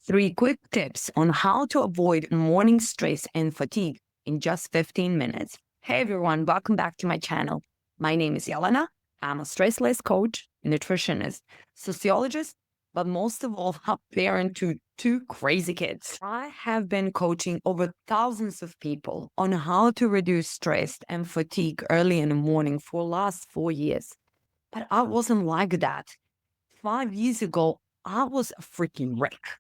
3 quick tips on how to avoid morning stress and fatigue in just 15 minutes. Hey everyone, welcome back to my channel. My name is Jelena. I'm a stress-less coach, nutritionist, sociologist, but most of all, a parent to two crazy kids. I have been coaching over thousands of people on how to reduce stress and fatigue early in the morning for the last 4 years. But I wasn't like that. 5 years ago, I was a freaking wreck.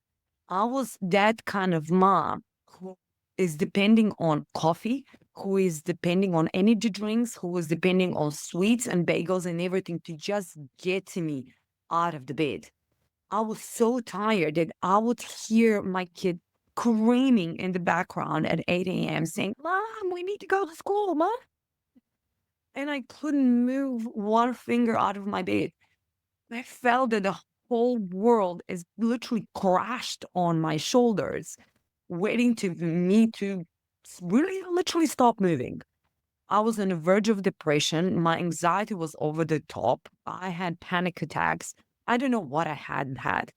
I was that kind of mom who is depending on coffee, who is depending on energy drinks, who is depending on sweets and bagels and everything to just get me out of the bed. I was so tired that I would hear my kid screaming in the background at 8 a.m. saying, "Mom, we need to go to school, Mom." And I couldn't move one finger out of my bed. I felt that the whole world is literally crashed on my shoulders, waiting to me to really literally stop moving. I was on the verge of depression. My anxiety was over the top. I had panic attacks. I don't know what I hadn't had.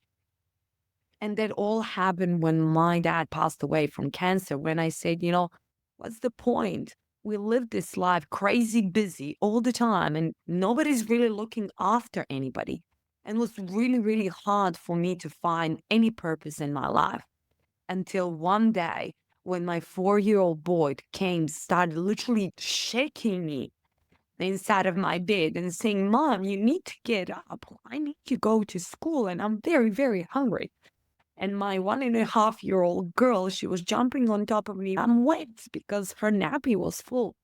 And that all happened when my dad passed away from cancer. When I said, what's the point? We live this life crazy busy all the time, and nobody's really looking after anybody. And it was really, really hard for me to find any purpose in my life until one day when my 4-year-old boy came, started literally shaking me inside of my bed and saying, "Mom, you need to get up. I need to go to school and I'm very, very hungry." And my 1.5-year-old girl, she was jumping on top of me. I'm wet because her nappy was full.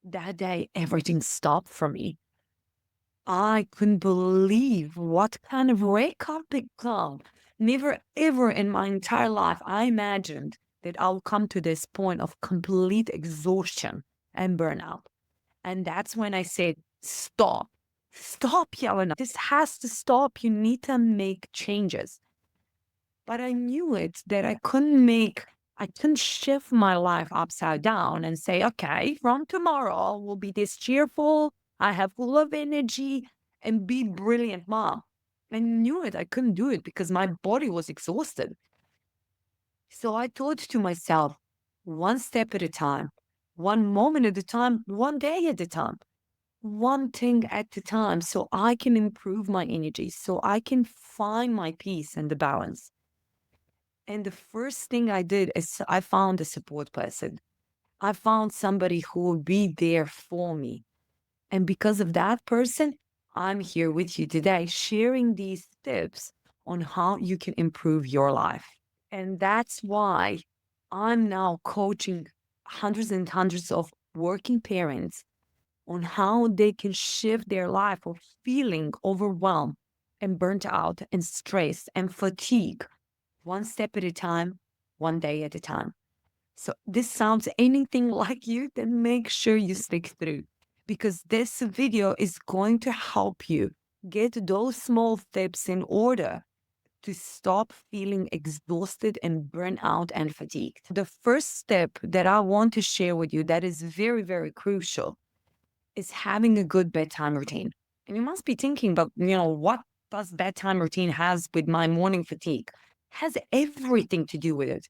That day, everything stopped for me. I couldn't believe what kind of wake up become. Never ever in my entire life I imagined that I'll come to this point of complete exhaustion and burnout. And that's when I said, stop. Stop, Yelena. This has to stop. You need to make changes. But I knew it that I couldn't shift my life upside down and say, okay, from tomorrow I will be this cheerful, I have full of energy and be brilliant mom. I knew it. I couldn't do it because my body was exhausted. So I thought to myself, one step at a time, one moment at a time, one day at a time, one thing at a time, so I can improve my energy, so I can find my peace and the balance. And the first thing I did is I found a support person. I found somebody who will be there for me. And because of that person, I'm here with you today sharing these tips on how you can improve your life. And that's why I'm now coaching hundreds and hundreds of working parents on how they can shift their life of feeling overwhelmed and burnt out and stressed and fatigue one step at a time, one day at a time. So this sounds anything like you, then make sure you stick through because this video is going to help you get those small steps in order to stop feeling exhausted and burnt out and fatigued. The first step that I want to share with you that is very, very crucial is having a good bedtime routine. And you must be thinking, but what does bedtime routine has with my morning fatigue? Has everything to do with it.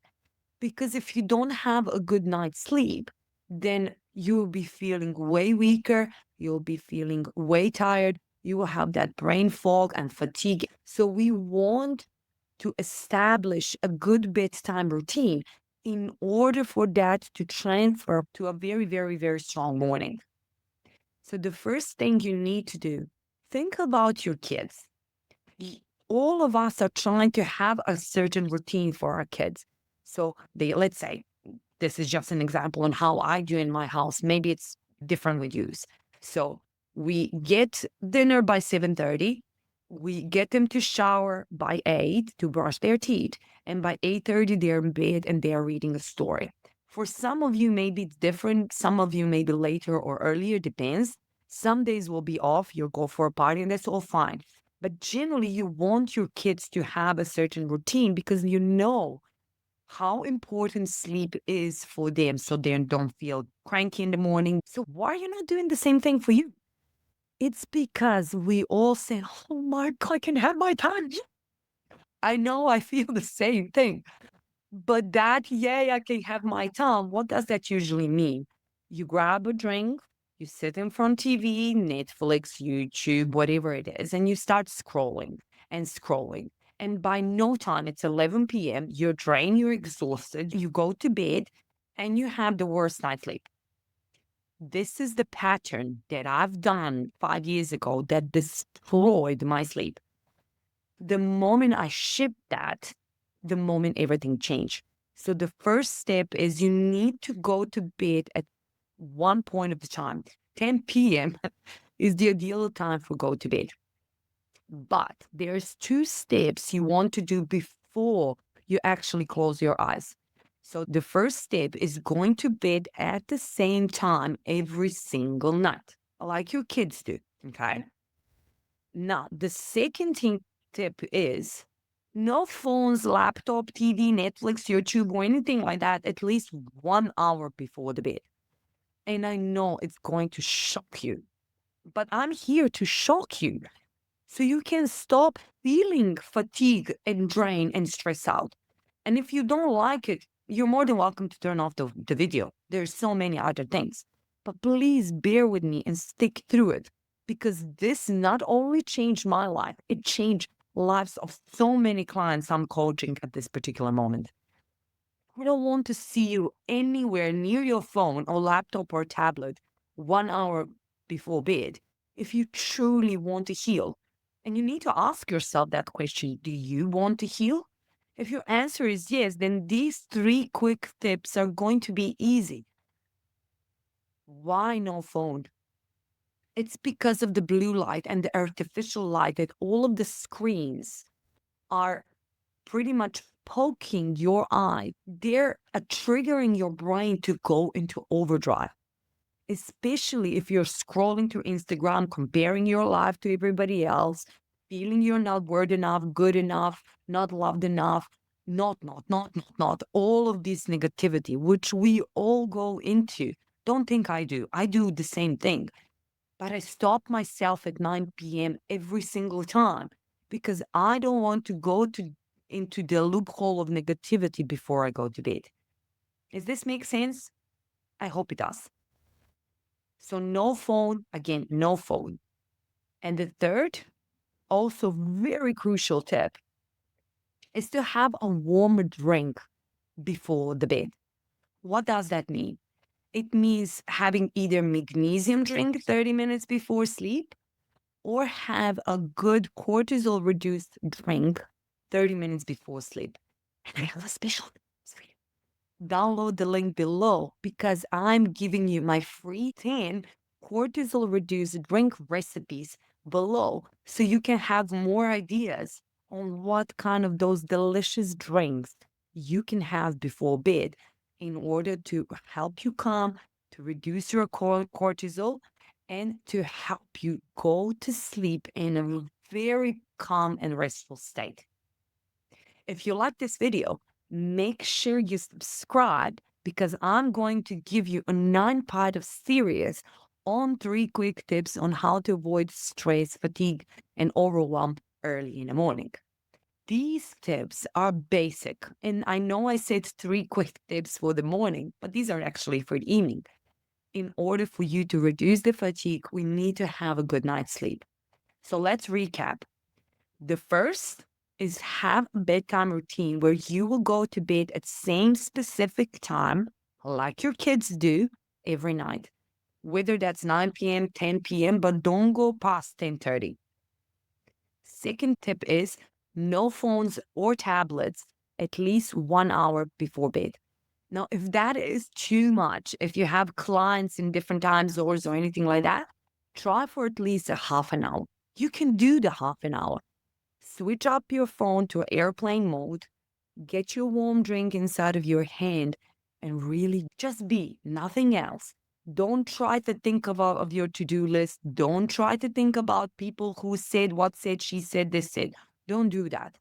Because if you don't have a good night's sleep, then you'll be feeling way weaker, you'll be feeling way tired, you will have that brain fog and fatigue. So we want to establish a good bedtime routine in order for that to transfer to a very, very, very strong morning. So the first thing you need to do, think about your kids. All of us are trying to have a certain routine for our kids. So let's say, this is just an example on how I do in my house. Maybe it's different with you. So we get dinner by 7:30. We get them to shower by 8 to brush their teeth. And by 8:30, they're in bed and they're reading a story. For some of you, maybe it's different. Some of you maybe later or earlier, depends. Some days will be off. You'll go for a party and that's all fine. But generally, you want your kids to have a certain routine because you know how important sleep is for them so they don't feel cranky in the morning. So why are you not doing the same thing for you? It's because we all say, "Oh my God, I can have my time." I know I feel the same thing. But that, yay, I can have my time. What does that usually mean? You grab a drink, you sit in front TV, Netflix, YouTube, whatever it is, and you start scrolling and scrolling. And by no time, it's 11 p.m., you're drained, you're exhausted, you go to bed, and you have the worst night's sleep. This is the pattern that I've done 5 years ago that destroyed my sleep. The moment I shift that, the moment everything changed. So the first step is you need to go to bed at one point of the time. 10 p.m. is the ideal time for go to bed. But there's two steps you want to do before you actually close your eyes. So the first step is going to bed at the same time every single night, like your kids do. Okay. Now, the second tip is no phones, laptop, TV, Netflix, YouTube, or anything like that at least 1 hour before the bed. And I know it's going to shock you, but I'm here to shock you so you can stop feeling fatigue and drain and stress out. And if you don't like it, you're more than welcome to turn off the video. There's so many other things. But please bear with me and stick through it because this not only changed my life, it changed lives of so many clients I'm coaching at this particular moment. I don't want to see you anywhere near your phone or laptop or tablet 1 hour before bed if you truly want to heal. And you need to ask yourself that question. Do you want to heal? If your answer is yes, then these three quick tips are going to be easy. Why no phone? It's because of the blue light and the artificial light that all of the screens are pretty much poking your eye. They're triggering your brain to go into overdrive, especially if you're scrolling through Instagram, comparing your life to everybody else, feeling you're not worthy enough, good enough, not loved enough, not, all of this negativity, which we all go into. Don't think I do. I do the same thing. But I stop myself at 9 p.m. every single time because I don't want to go into the loophole of negativity before I go to bed. Does this make sense? I hope it does. So no phone, again, no phone. And the third, also very crucial tip, is to have a warm drink before the bed. What does that mean? It means having either magnesium drink 30 minutes before sleep or have a good cortisol reduced drink 30 minutes before sleep. And I have a special for you. Download the link below because I'm giving you my free 10 cortisol reduced drink recipes below so you can have more ideas on what kind of those delicious drinks you can have before bed in order to help you calm, to reduce your cortisol, and to help you go to sleep in a very calm and restful state. If you like this video, make sure you subscribe because I'm going to give you a 9-part of series on 3 quick tips on how to avoid stress, fatigue, and overwhelm early in the morning. These tips are basic, and I know I said 3 quick tips for the morning, but these are actually for the evening. In order for you to reduce the fatigue, we need to have a good night's sleep. So let's recap. The first is have a bedtime routine where you will go to bed at same specific time, like your kids do, every night. Whether that's 9 p.m., 10 p.m., but don't go past 10:30. Second tip is no phones or tablets at least 1 hour before bed. Now, if that is too much, if you have clients in different time zones or anything like that, try for at least a half an hour. You can do the half an hour. Switch up your phone to airplane mode, get your warm drink inside of your hand, and really just be, nothing else. Don't try to think of your to-do list. Don't try to think about people who said, what said, she said, this said. Don't do that.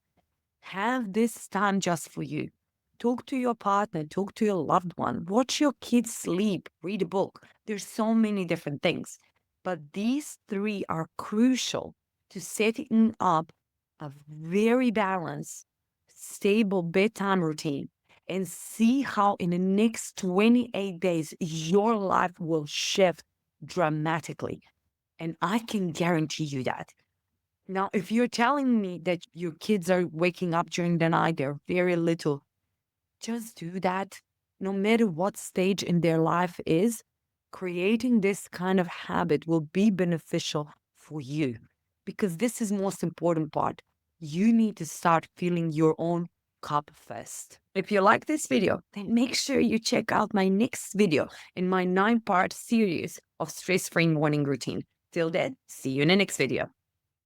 Have this time just for you. Talk to your partner, talk to your loved one, watch your kids sleep, read a book. There's so many different things. But these three are crucial to setting up a very balanced stable bedtime routine and see how in the next 28 days your life will shift dramatically. And I can guarantee you that. Now, if you're telling me that your kids are waking up during the night, they're very little, just do that. No matter what stage in their life is, creating this kind of habit will be beneficial for you because this is most important part. You need to start filling your own cup first. If you like this video, then make sure you check out my next video in my 9-part series of stress-free morning routine. Till then, see you in the next video.